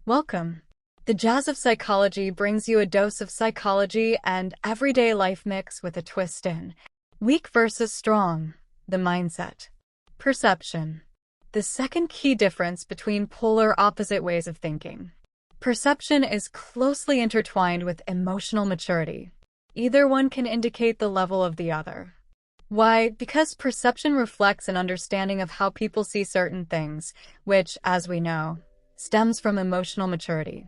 Welcome. The jazz of psychology brings you a dose of psychology and everyday life mix with a twist in. Weak versus strong, the mindset. Perception. The second key difference between polar opposite ways of thinking. Perception is closely intertwined with emotional maturity. Either one can indicate the level of the other. Why? Because perception reflects an understanding of how people see certain things, which, as we know, stems from emotional maturity.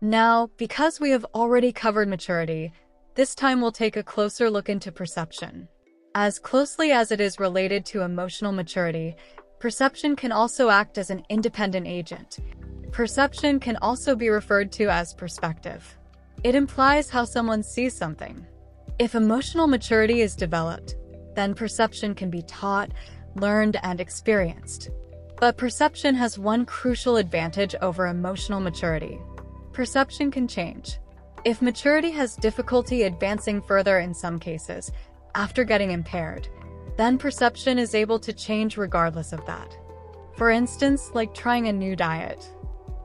Now, because we have already covered maturity, this time we'll take a closer look into perception. As closely as it is related to emotional maturity, perception can also act as an independent agent. Perception can also be referred to as perspective. It implies how someone sees something. If emotional maturity is developed, then perception can be taught, learned, and experienced. But perception has one crucial advantage over emotional maturity. Perception can change. If maturity has difficulty advancing further in some cases, after getting impaired, then perception is able to change regardless of that. For instance, like trying a new diet.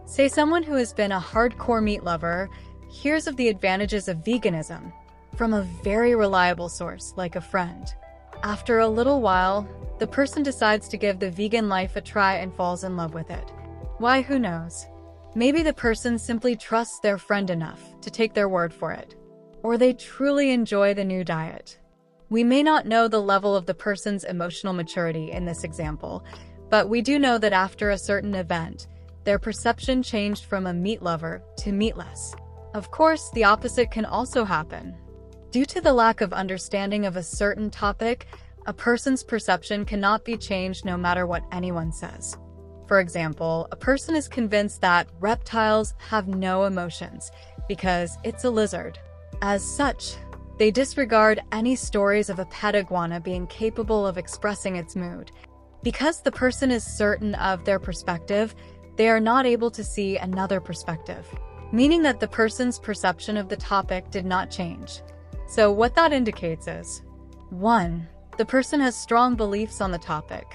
Say someone who has been a hardcore meat lover hears of the advantages of veganism from a very reliable source, like a friend. After a little while, the person decides to give the vegan life a try and falls in love with it. Why? Who knows? Maybe the person simply trusts their friend enough to take their word for it. Or they truly enjoy the new diet. We may not know the level of the person's emotional maturity in this example, but we do know that after a certain event, their perception changed from a meat lover to meatless. Of course, the opposite can also happen. Due to the lack of understanding of a certain topic, a person's perception cannot be changed no matter what anyone says. For example, a person is convinced that reptiles have no emotions because it's a lizard. As such, they disregard any stories of a pet iguana being capable of expressing its mood. Because the person is certain of their perspective, they are not able to see another perspective, meaning that the person's perception of the topic did not change. So what that indicates is 1. The person has strong beliefs on the topic.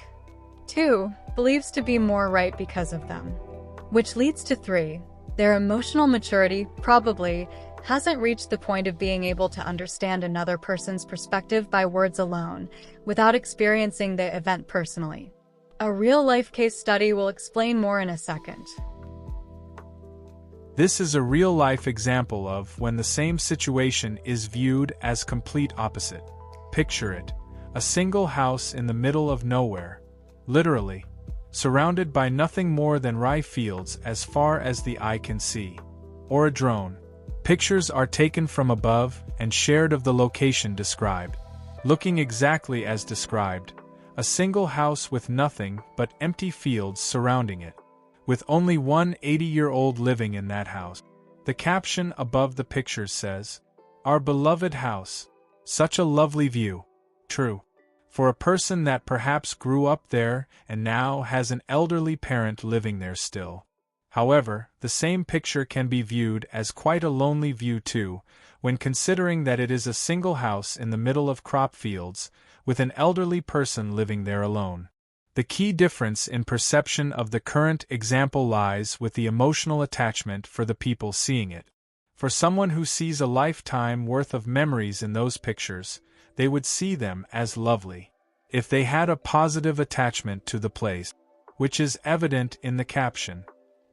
2. Believes to be more right because of them. Which leads to 3. Their emotional maturity probably hasn't reached the point of being able to understand another person's perspective by words alone, without experiencing the event personally. A real-life case study will explain more in a second. This is a real-life example of when the same situation is viewed as complete opposite. Picture it. A single house in the middle of nowhere. Literally. Surrounded by nothing more than rye fields as far as the eye can see. Or a drone. Pictures are taken from above and shared of the location described. Looking exactly as described. A single house with nothing but empty fields surrounding it. With only one 80-year-old living in that house. The caption above the pictures says, "Our beloved house. Such a lovely view." True. For a person that perhaps grew up there and now has an elderly parent living there still. However, the same picture can be viewed as quite a lonely view too, when considering that it is a single house in the middle of crop fields, with an elderly person living there alone. The key difference in perception of the current example lies with the emotional attachment for the people seeing it. For someone who sees a lifetime worth of memories in those pictures, they would see them as lovely. If they had a positive attachment to the place, which is evident in the caption.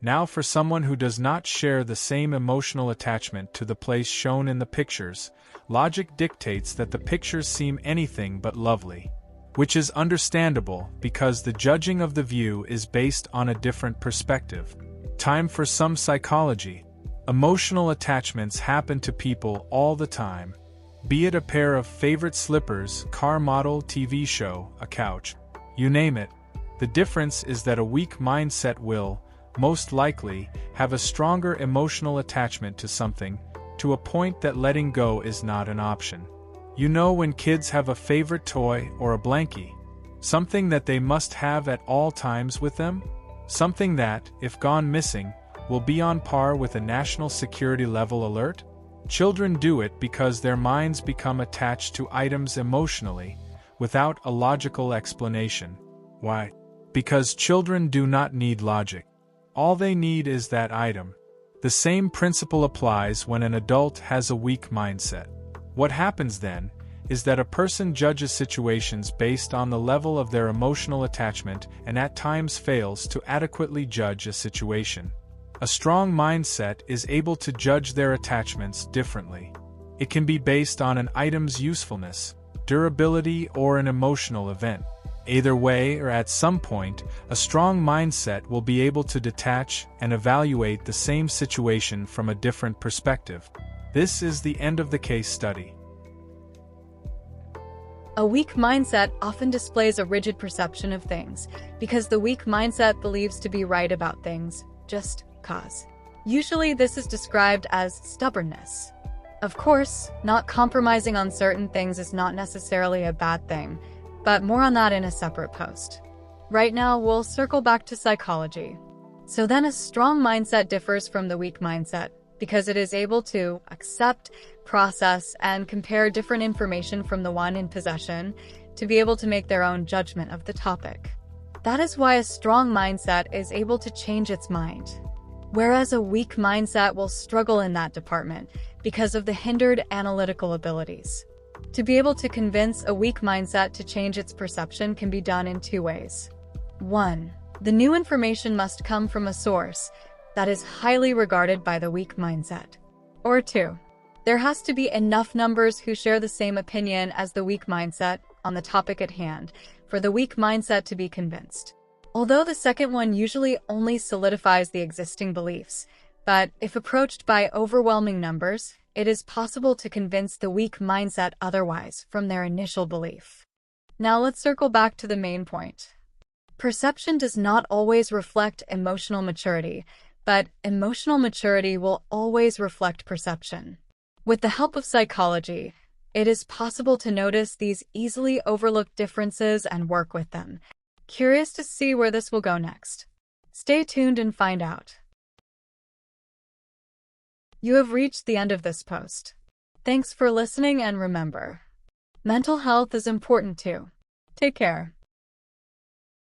Now for someone who does not share the same emotional attachment to the place shown in the pictures, logic dictates that the pictures seem anything but lovely. Which is understandable because the judging of the view is based on a different perspective. Time for some psychology. Emotional attachments happen to people all the time. Be it a pair of favorite slippers, car model, TV show, a couch, you name it. The difference is that a weak mindset will, most likely, have a stronger emotional attachment to something, to a point that letting go is not an option. You know when kids have a favorite toy or a blankie, something that they must have at all times with them? Something that, if gone missing, will be on par with a national security level alert? Children do it because their minds become attached to items emotionally, without a logical explanation. Why? Because children do not need logic. All they need is that item, The same principle applies when an adult has a weak mindset. What happens then is that a person judges situations based on the level of their emotional attachment and at times fails to adequately judge a situation. A strong mindset is able to judge their attachments differently. It can be based on an item's usefulness, durability, or an emotional event. Either way, or at some point, a strong mindset will be able to detach and evaluate the same situation from a different perspective. This is the end of the case study. A weak mindset often displays a rigid perception of things, because the weak mindset believes to be right about things, just cause. Usually this is described as stubbornness. Of course, not compromising on certain things is not necessarily a bad thing, but more on that in a separate post. Right now, we'll circle back to psychology. So then a strong mindset differs from the weak mindset, because it is able to accept, process, and compare different information from the one in possession to be able to make their own judgment of the topic. That is why a strong mindset is able to change its mind, whereas a weak mindset will struggle in that department because of the hindered analytical abilities. To be able to convince a weak mindset to change its perception can be done in two ways. 1. The new information must come from a source that is highly regarded by the weak mindset. Or 2. There has to be enough numbers who share the same opinion as the weak mindset on the topic at hand for the weak mindset to be convinced. Although the second one usually only solidifies the existing beliefs, but if approached by overwhelming numbers, it is possible to convince the weak mindset otherwise from their initial belief. Now let's circle back to the main point. Perception does not always reflect emotional maturity, but emotional maturity will always reflect perception. With the help of psychology, it is possible to notice these easily overlooked differences and work with them. Curious to see where this will go next? Stay tuned and find out. You have reached the end of this post. Thanks for listening, and remember, mental health is important too. Take care.